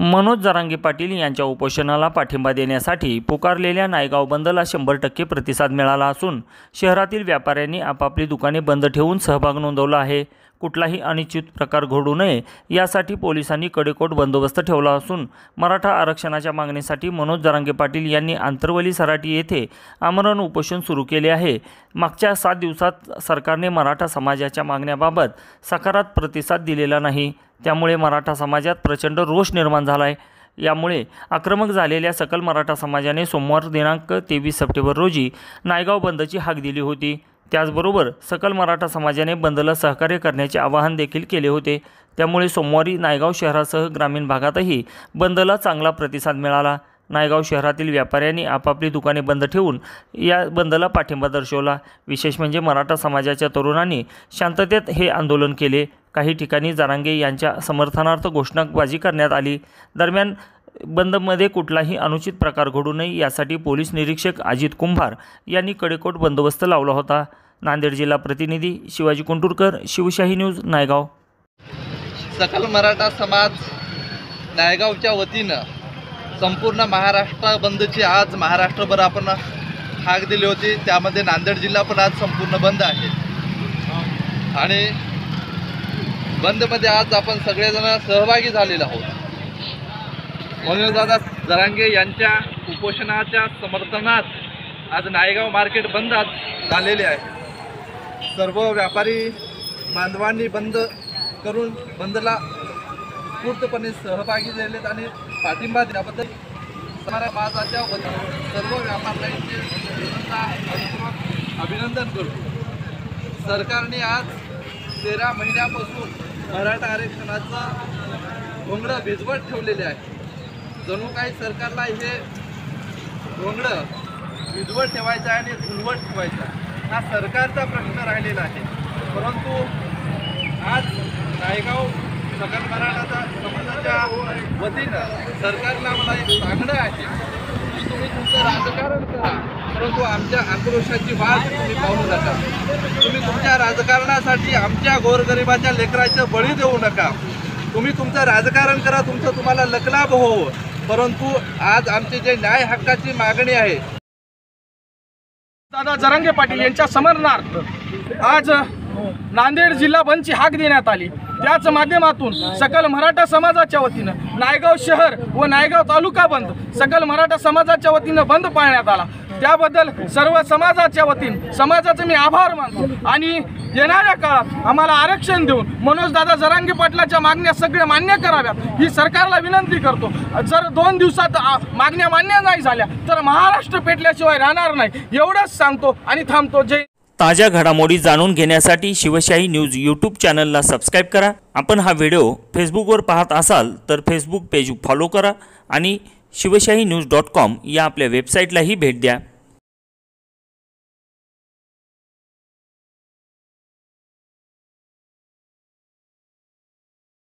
मनोज जरांगे पाटील यांच्या उपोषणाला पाठिंबा देण्यासाठी पुकारलेल्या नायगाव बंदला 100% प्रतिसाद मिळाला असून शहरातील व्यापाऱ्यांनी आपापली दुकाने बंद ठेवून सहभाग नोंदवला आहे। कुठलाही अनिश्चित प्रकार घडू नये यासाठी पोलिसांनी कडेकोट बंदोबस्त ठेवला असून मराठा आरक्षणाच्या मागणीसाठी मनोज जरांगे पाटील यांनी आंतरवली सराटी येथे आमरण उपोषण सुरू केले आहे। मागच्या 7 दिवसात सरकारने मराठा समाजाच्या मागण्याबाबत सकारात्मक प्रतिसाद दिलेला नाही, त्यामुळे मराठा समाजात प्रचंड रोष निर्माण झाला आहे। यामुळे आक्रमक झालेल्या सकल मराठा समाजाने सोमवार दिनांक 23 सप्टेंबर रोजी नायगाव बंदची हाक दिली होती। त्याचबरोबर सकल मराठा समाजाने बंदला सहकार्य करण्याचे आवाहन देखील केले होते। त्यामुळे सोमवारी नायगाव शहरासह ग्रामीण भागातही बंदला चांगला प्रतिसाद मिळाला। नायगाव शहरातील व्यापाऱ्यांनी आपापली दुकाने बंद ठेवून या बंदला पाठिंबा दर्शवला। विशेष म्हणजे मराठा समाजाच्या तरुणांनी शांततेत हे आंदोलन केले। काही ठिकाणी जरांगे यांच्या समर्थनार्थ घोषणाबाजी करण्यात आली। दरम्यान बंदमध्ये कुठलाही अनुचित प्रकार घडू नये यासाठी पोलीस निरीक्षक अजित कुंभार यांनी कडेकोट बंदोबस्त लावला होता। नांदेड जिल्हा प्रतिनिधी शिवाजी कुंटुरकर, शिवशाही न्यूज, नायगाव। सकल मराठा समाज नायगावच्या वतीनं संपूर्ण महाराष्ट्र बंदची आज महाराष्ट्रभर आपण हाक दिली होती। त्यामध्ये नांदेड जिल्हा पण आज संपूर्ण बंद आहे आणि बंदमध्ये आज आपण सगळेजण सहभागी झालेलो आहोत। मनोजदादा जरांगे यांच्या उपोषणाच्या समर्थनात आज नायगाव मार्केट बंद झालेले आहे। सर्व व्यापारी बांधवांनी बंद करून बंदला पूर्णपणे सहभागी झालेत आणि पाठिंबा दिल्याबद्दल समाजाच्या वतीने सर्व व्यापाऱ्यांचे अभिनंदन करतो। सरकारने आज 13 महिन्यापासून मराठा आरक्षणाचं घोंगडं भिजवत ठेवलेले आहे। जणू काही सरकारला हे घोंगडं भिजवत ठेवायचं आहे आणि झुलवत ठेवायचं आहे, हा सरकारचा प्रश्न राहिलेला आहे। परंतु आज नायगाव सकल मराठा समाजाच्या वतीनं सरकारला मला एक सांगणं आहे की तुम्ही तुमचं राजकारण करा, परंतु आमच्या आक्रोशाची वाट तुम्ही पाहू नका। तुम्ही तुमच्या राजकारणासाठी आमच्या गोरगरिबाच्या लेकराचं बळी देऊ नका। तुम्ही तुमचं राजकारण करा, तुमचं तुम्हाला लकलाभ हो, परंतु आज आमची जे न्याय हक्काची मागणी आहे दादा जरांगे पाटील यांच्या समर्थनार्थ आज नांदेड जिल्हा बंदची हाक देण्यात आली। त्याच माध्यमातून सकल मराठा समाजाच्या वतीनं नायगाव शहर व नायगाव तालुका बंद सकल मराठा समाजाच्या वतीनं बंद पाळण्यात आला। त्याबद्दल सर्व समाजाच्या वतीने समाजाचे मी आभार मानतो आणि येणाऱ्या काळात आम्हाला आरक्षण देऊन मनोज दादा जरांगे पाटलाच्या मागण्या सगळ्या मान्य कराव्यात ही सरकारला विनंती करतो। जर 2 दिवसात मागण्या मान्य नाही झाल्या तर महाराष्ट्र पेटल्याशिवाय राहणार नाही, एवढंच सांगतो आणि थांबतो। जय। ताज्या घडामोडी जाणून घेण्यासाठी शिवशाही न्यूज यूट्यूब चॅनलला सबस्क्राईब करा। आपण हा व्हिडिओ फेसबुकवर पाहत असाल तर फेसबुक पेज फॉलो करा आणि शिवशाही news.com या आपल्या वेबसाईटलाही भेट द्या।